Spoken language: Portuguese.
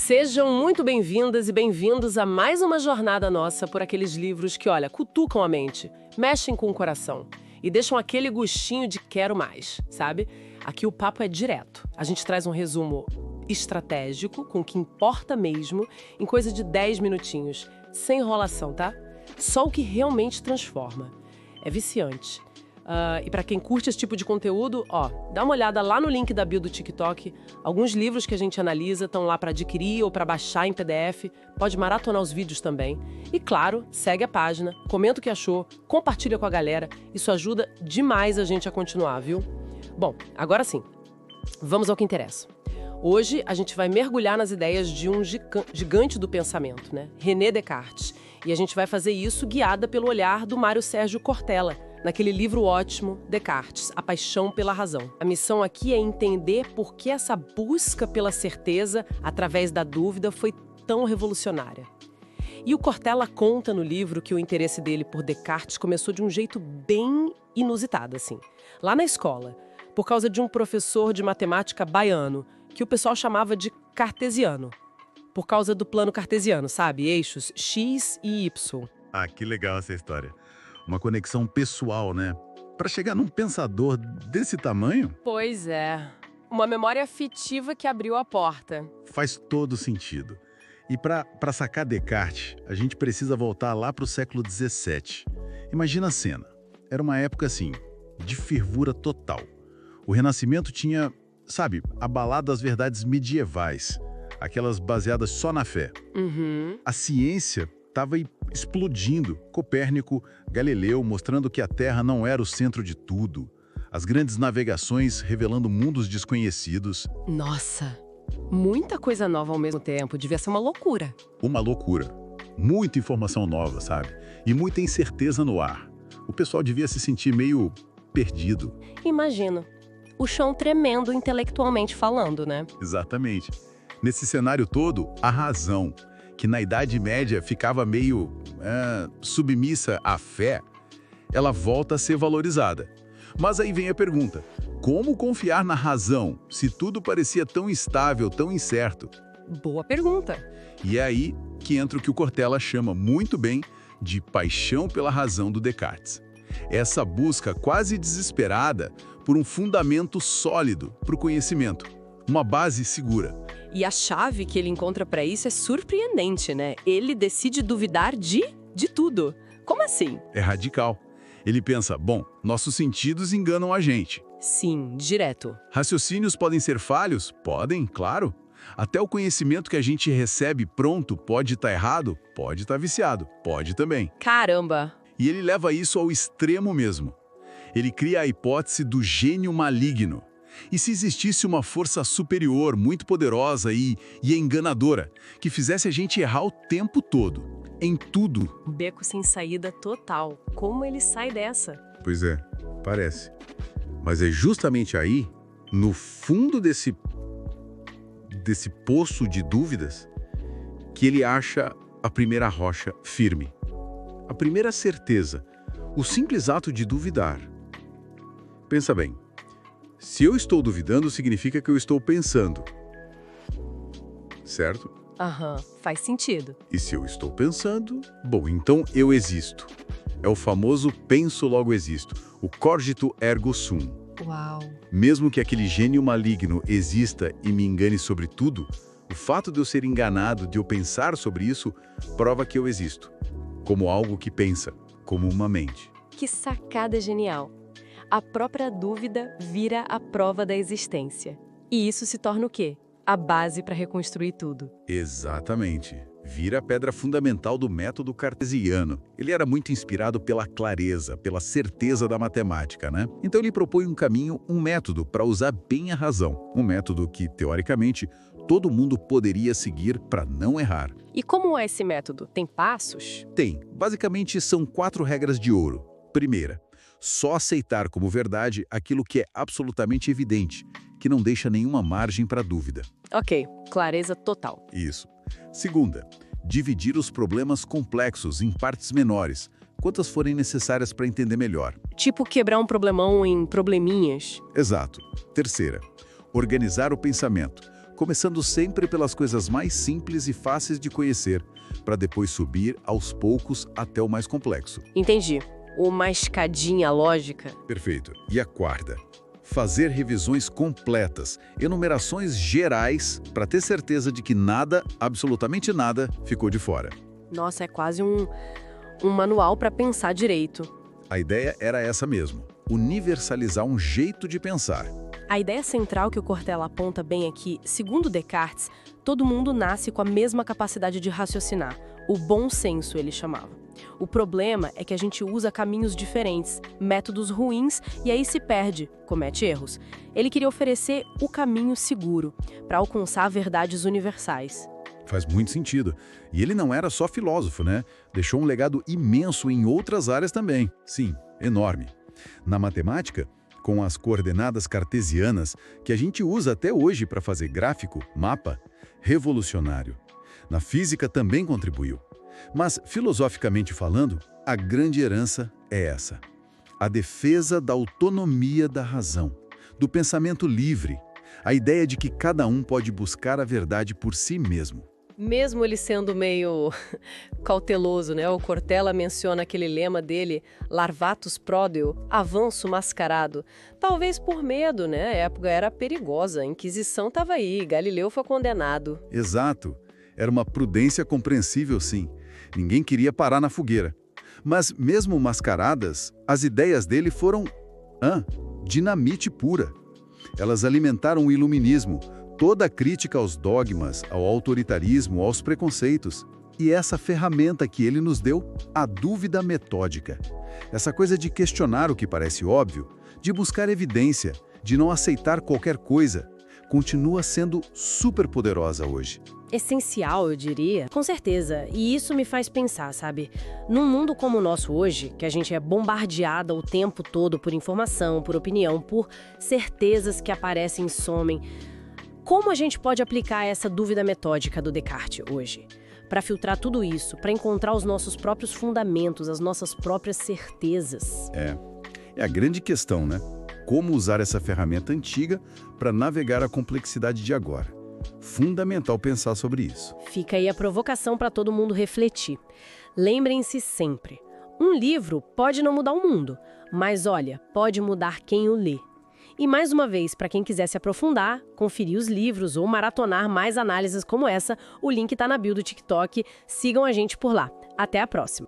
Sejam muito bem-vindas e bem-vindos a mais uma jornada nossa por aqueles livros que, olha, cutucam a mente, mexem com o coração e deixam aquele gostinho de quero mais, sabe? Aqui o papo é direto. A gente traz um resumo estratégico, com o que importa mesmo, em coisa de 10 minutinhos, sem enrolação, tá? Só o que realmente transforma. É viciante. E para quem curte esse tipo de conteúdo, dá uma olhada lá no link da bio do TikTok. Alguns livros que a gente analisa estão lá para adquirir ou para baixar em PDF. Pode maratonar os vídeos também. E claro, segue a página, comenta o que achou, compartilha com a galera. Isso ajuda demais a gente a continuar, viu? Bom, agora sim, vamos ao que interessa. Hoje a gente vai mergulhar nas ideias de um gigante do pensamento, né? René Descartes. E a gente vai fazer isso guiada pelo olhar do Mário Sérgio Cortella, naquele livro ótimo, Descartes, A Paixão pela Razão. A missão aqui é entender por que essa busca pela certeza, através da dúvida, foi tão revolucionária. E o Cortella conta no livro que o interesse dele por Descartes começou de um jeito bem inusitado, assim. Lá na escola, por causa de um professor de matemática baiano, que o pessoal chamava de cartesiano. Por causa do plano cartesiano, sabe? Eixos X e Y. Ah, que legal essa história. Uma conexão pessoal, né? Para chegar num pensador desse tamanho, Pois é. Uma memória afetiva que abriu a porta. faz todo sentido. E para sacar Descartes, a gente precisa voltar lá para o século XVII. Imagina a cena. Era uma época, assim, de fervura total. O Renascimento tinha, sabe, abalado as verdades medievais, aquelas baseadas só na fé. Uhum. A ciência estava explodindo. Copérnico, Galileu mostrando que a Terra não era o centro de tudo. As grandes navegações revelando mundos desconhecidos. Nossa, muita coisa nova ao mesmo tempo. Devia ser uma loucura. Uma loucura. Muita informação nova, sabe? E muita incerteza no ar. O pessoal devia se sentir meio perdido. Imagino. O chão tremendo intelectualmente falando, né? Exatamente. Nesse cenário todo, a razão, que na Idade Média ficava meio submissa à fé, ela volta a ser valorizada. Mas aí vem a pergunta: como confiar na razão se tudo parecia tão instável, tão incerto? Boa pergunta. E é aí que entra o que o Cortella chama muito bem de paixão pela razão do Descartes. Essa busca quase desesperada por um fundamento sólido para o conhecimento, uma base segura. E a chave que ele encontra pra isso é surpreendente, né? Ele decide duvidar de tudo. Como assim? É radical. Ele pensa, bom, nossos sentidos enganam a gente. Sim, direto. Raciocínios podem ser falhos? Podem, claro. Até o conhecimento que a gente recebe pronto pode estar errado? Pode estar viciado. Pode também. Caramba! E ele leva isso ao extremo mesmo. Ele cria a hipótese do gênio maligno. E se existisse uma força superior, muito poderosa e enganadora, que fizesse a gente errar o tempo todo, em tudo? Beco sem saída total. Como ele sai dessa? Pois é, parece. Mas é justamente aí, no fundo desse poço de dúvidas, que ele acha a primeira rocha firme. A primeira certeza, o simples ato de duvidar. Pensa bem. Se eu estou duvidando, significa que eu estou pensando. Certo? Aham, faz sentido. E se eu estou pensando, bom, então eu existo. É o famoso penso logo existo, o cogito ergo sum. Uau! Mesmo que aquele gênio maligno exista e me engane sobre tudo, o fato de eu ser enganado, de eu pensar sobre isso, prova que eu existo. Como algo que pensa, como uma mente. Que sacada genial! A própria dúvida vira a prova da existência. E isso se torna o quê? A base para reconstruir tudo. Exatamente. Vira a pedra fundamental do método cartesiano. Ele era muito inspirado pela clareza, pela certeza da matemática, né? Então ele propõe um caminho, um método para usar bem a razão. Um método que, teoricamente, todo mundo poderia seguir para não errar. E como é esse método? Tem passos? Tem. Basicamente, são 4 regras de ouro. Primeira, só aceitar como verdade aquilo que é absolutamente evidente, que não deixa nenhuma margem para dúvida. Ok, clareza total. Isso. Segunda, dividir os problemas complexos em partes menores, quantas forem necessárias para entender melhor. Tipo quebrar um problemão em probleminhas. Exato. Terceira, organizar o pensamento, começando sempre pelas coisas mais simples e fáceis de conhecer, para depois subir aos poucos até o mais complexo. Entendi. Uma escadinha lógica. Perfeito. E a quarta? Fazer revisões completas, enumerações gerais, para ter certeza de que nada, absolutamente nada, ficou de fora. Nossa, é quase um manual para pensar direito. A ideia era essa mesmo, universalizar um jeito de pensar. A ideia central que o Cortella aponta bem aqui, segundo Descartes, todo mundo nasce com a mesma capacidade de raciocinar. O bom senso, ele chamava. O problema é que a gente usa caminhos diferentes, métodos ruins, e aí se perde, comete erros. Ele queria oferecer o caminho seguro, para alcançar verdades universais. Faz muito sentido. E ele não era só filósofo, né? Deixou um legado imenso em outras áreas também. Sim, enorme. Na matemática, com as coordenadas cartesianas, que a gente usa até hoje para fazer gráfico, mapa, revolucionário. Na física também contribuiu. Mas, filosoficamente falando, a grande herança é essa. A defesa da autonomia da razão, do pensamento livre, a ideia de que cada um pode buscar a verdade por si mesmo. Mesmo ele sendo meio cauteloso, né? O Cortella menciona aquele lema dele, Larvatus prodeo, avanço mascarado. Talvez por medo, né? A época era perigosa, a Inquisição estava aí, Galileu foi condenado. Exato. Era uma prudência compreensível, sim. Ninguém queria parar na fogueira. Mas, mesmo mascaradas, as ideias dele foram dinamite pura. Elas alimentaram o iluminismo, toda a crítica aos dogmas, ao autoritarismo, aos preconceitos. E essa ferramenta que ele nos deu, a dúvida metódica. Essa coisa de questionar o que parece óbvio, de buscar evidência, de não aceitar qualquer coisa, continua sendo super poderosa hoje. Essencial, eu diria, com certeza. E isso me faz pensar, sabe? Num mundo como o nosso hoje, que a gente é bombardeada o tempo todo por informação, por opinião, por certezas que aparecem e somem, como a gente pode aplicar essa dúvida metódica do Descartes hoje? Para filtrar tudo isso, para encontrar os nossos próprios fundamentos, as nossas próprias certezas. É a grande questão, né? Como usar essa ferramenta antiga para navegar a complexidade de agora. Fundamental pensar sobre isso. Fica aí a provocação para todo mundo refletir. Lembrem-se sempre, um livro pode não mudar o mundo, mas olha, pode mudar quem o lê. E mais uma vez, para quem quiser se aprofundar, conferir os livros ou maratonar mais análises como essa, o link está na bio do TikTok. Sigam a gente por lá. Até a próxima!